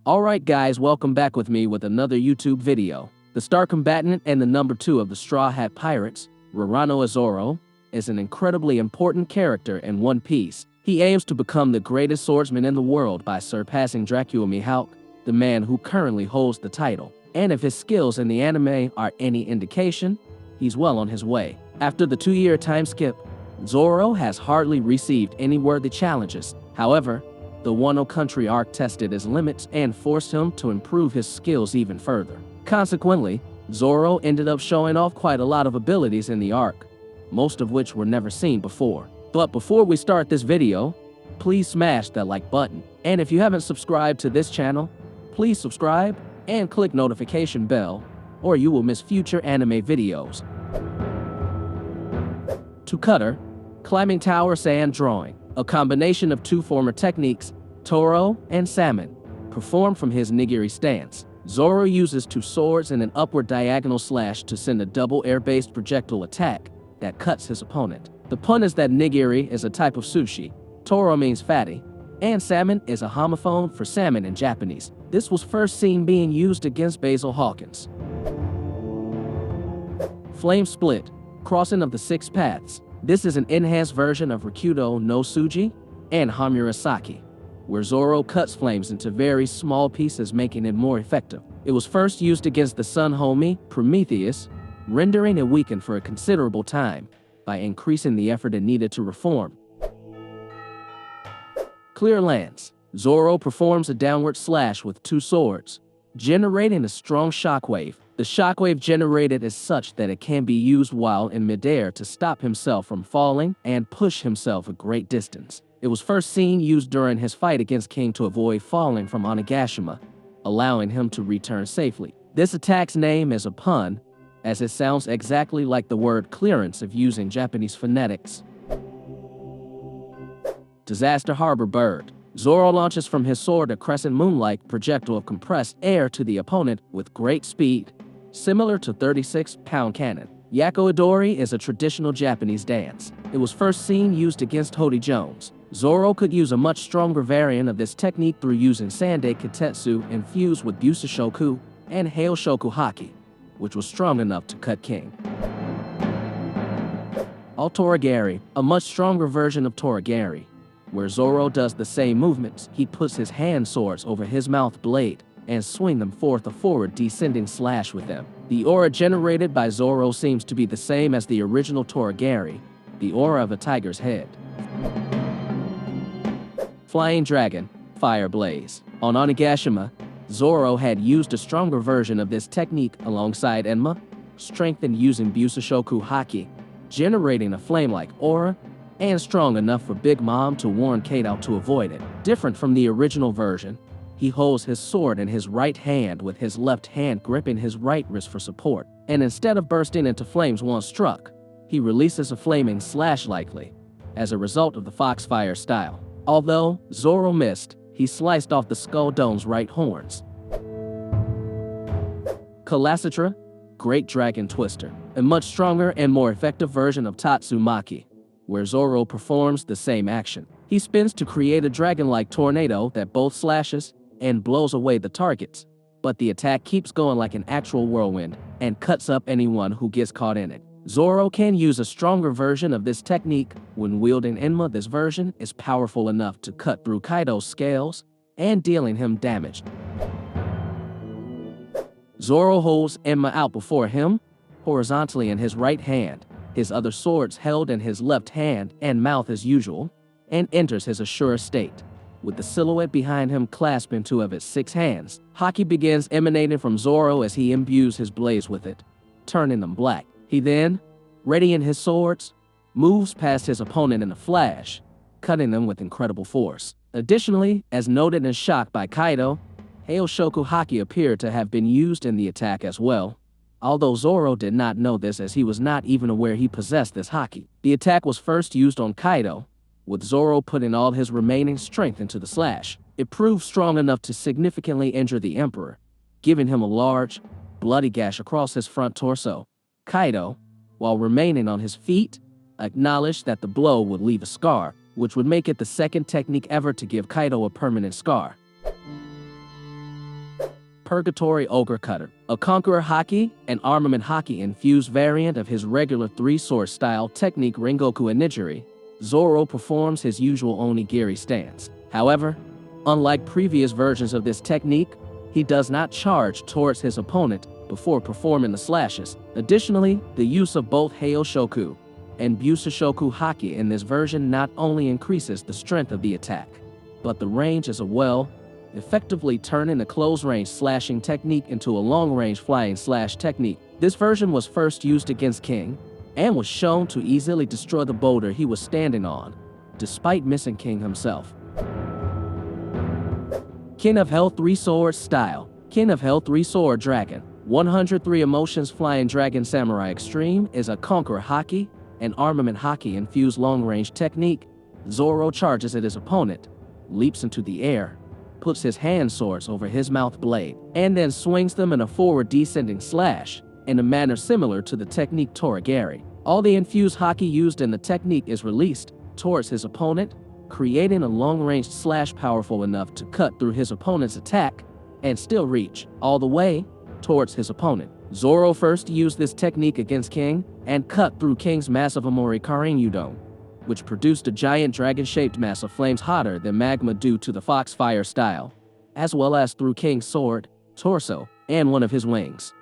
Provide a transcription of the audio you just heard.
Alright guys, welcome back with me with another YouTube video. The star combatant and the number 2 of the Straw Hat Pirates, Zoro, is an incredibly important character in One Piece. He aims to become the greatest swordsman in the world by surpassing Dracula Mihawk, the man who currently holds the title. And if his skills in the anime are any indication, he's well on his way. After the 2-year time skip, Zoro has hardly received any worthy challenges. However, the Wano country arc tested his limits and forced him to improve his skills even further. Consequently, Zoro ended up showing off quite a lot of abilities in the arc, most of which were never seen before. But before we start this video, please smash that like button. And if you haven't subscribed to this channel, please subscribe and click notification bell, or you will miss future anime videos. To Cutter, Climbing Tower Sand Drawing, a combination of 2 former techniques, Toro and Salmon, performed from his nigiri stance. Zoro uses 2 swords and an upward diagonal slash to send a double air-based projectile attack that cuts his opponent. The pun is that nigiri is a type of sushi, Toro means fatty, and salmon is a homophone for salmon in Japanese. This was first seen being used against Basil Hawkins. Flame Split, Crossing of the 6 Paths. This is an enhanced version of Rikudo no Tsuji and Hamurasaki, where Zoro cuts flames into very small pieces, making it more effective. It was first used against the Sun Homie, Prometheus, rendering it weakened for a considerable time by increasing the effort it needed to reform. Clear Lance. Zoro performs a downward slash with 2 swords, generating a strong shockwave. The shockwave generated is such that it can be used while in midair to stop himself from falling and push himself a great distance. It was first seen used during his fight against King to avoid falling from Onigashima, allowing him to return safely. This attack's name is a pun, as it sounds exactly like the word clearance if using Japanese phonetics. Disaster Harbor Bird. Zoro launches from his sword a crescent moon-like projectile of compressed air to the opponent with great speed, similar to 36-pound cannon. Yako Idori is a traditional Japanese dance. It was first seen used against Hody Jones. Zoro could use a much stronger variant of this technique through using Sandei Kitetsu infused with Busashoku and Heishoku Haki, which was strong enough to cut King. Toragari, a much stronger version of Toragari, where Zoro does the same movements. He puts his hand swords over his mouth blade and swing them forth a forward descending slash with them. The aura generated by Zoro seems to be the same as the original Toragari, the aura of a tiger's head. Flying Dragon, Fire Blaze. On Onigashima, Zoro had used a stronger version of this technique alongside Enma, strengthened using Busashoku Haki, generating a flame-like aura, and strong enough for Big Mom to warn Kato to avoid it. Different from the original version, he holds his sword in his right hand with his left hand gripping his right wrist for support, and instead of bursting into flames once struck, he releases a flaming slash likely as a result of the Foxfire style. Although Zoro missed, he sliced off the Skull Dome's right horns. Kalasutra, Great Dragon Twister, a much stronger and more effective version of Tatsumaki, where Zoro performs the same action. He spins to create a dragon-like tornado that both slashes and blows away the targets, but the attack keeps going like an actual whirlwind and cuts up anyone who gets caught in it. Zoro can use a stronger version of this technique when wielding Enma. This version is powerful enough to cut through Kaido's scales and dealing him damage. Zoro holds Enma out before him, horizontally in his right hand, his other swords held in his left hand and mouth as usual, and enters his Asura state, with the silhouette behind him clasping 2 of his 6 hands. Haki begins emanating from Zoro as he imbues his blades with it, turning them black. He then, readying his swords, moves past his opponent in a flash, cutting them with incredible force. Additionally, as noted in shock by Kaido, Heishoku Haki appeared to have been used in the attack as well, although Zoro did not know this as he was not even aware he possessed this haki. The attack was first used on Kaido, with Zoro putting all his remaining strength into the slash. It proved strong enough to significantly injure the Emperor, giving him a large, bloody gash across his front torso. Kaido, while remaining on his feet, acknowledged that the blow would leave a scar, which would make it the second technique ever to give Kaido a permanent scar. Purgatory Ogre Cutter, a Conqueror Haki and Armament Haki infused variant of his regular three-sword style technique Rengoku Onigiri. Zoro performs his usual onigiri stance. However, unlike previous versions of this technique, he does not charge towards his opponent before performing the slashes. Additionally, the use of both Heiyo Shoku and Busa Shoku Haki in this version not only increases the strength of the attack, but the range as well, effectively turning the close-range slashing technique into a long-range flying slash technique. This version was first used against King, and was shown to easily destroy the boulder he was standing on, despite missing King himself. King of Hell 3-Sword Style. King of Hell 3-Sword Dragon 103 Emotions Flying Dragon Samurai Extreme is a Conqueror Haki and Armament Haki infused long-range technique. Zoro charges at his opponent, leaps into the air, puts his hand swords over his mouth blade, and then swings them in a forward descending slash, in a manner similar to the technique Toragari. All the infused haki used in the technique is released towards his opponent, creating a long-range slash powerful enough to cut through his opponent's attack and still reach all the way towards his opponent. Zoro first used this technique against King and cut through King's massive Amori Karin Udon, which produced a giant dragon-shaped mass of flames hotter than magma due to the Foxfire style, as well as through King's sword, torso, and one of his wings.